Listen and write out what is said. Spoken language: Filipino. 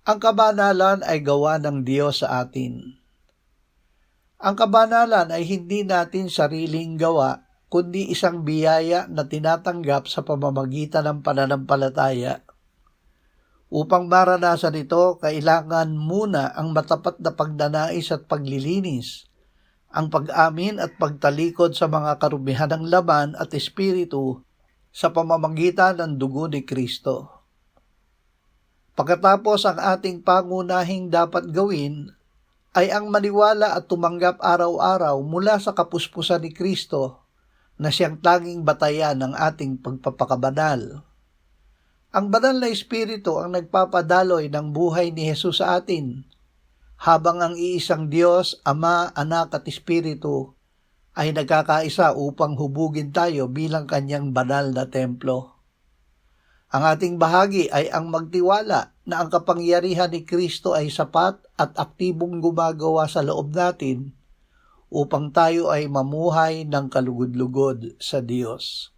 Ang kabanalan ay gawa ng Diyos sa atin. Ang kabanalan ay hindi natin sariling gawa, kundi isang biyaya na tinatanggap sa pamamagitan ng pananampalataya. Upang maranasan ito, kailangan muna ang matapat na pagnanais at paglilinis, ang pag-amin at pagtalikod sa mga karumihan ng laman at espiritu sa pamamagitan ng dugo ni Kristo. Pagkatapos, ang ating pangunahing dapat gawin ay ang maniwala at tumanggap araw-araw mula sa kapuspusan ni Kristo na siyang tanging batayan ng ating pagpapakabanal. Ang banal na Espiritu ang nagpapadaloy ng buhay ni Jesus sa atin, habang ang iisang Diyos, Ama, Anak at Espiritu ay nagkakaisa upang hubugin tayo bilang kanyang banal na templo. Ang ating bahagi ay ang magtiwala na ang kapangyarihan ni Kristo ay sapat at aktibong gumagawa sa loob natin upang tayo ay mamuhay ng kalugod-lugod sa Diyos.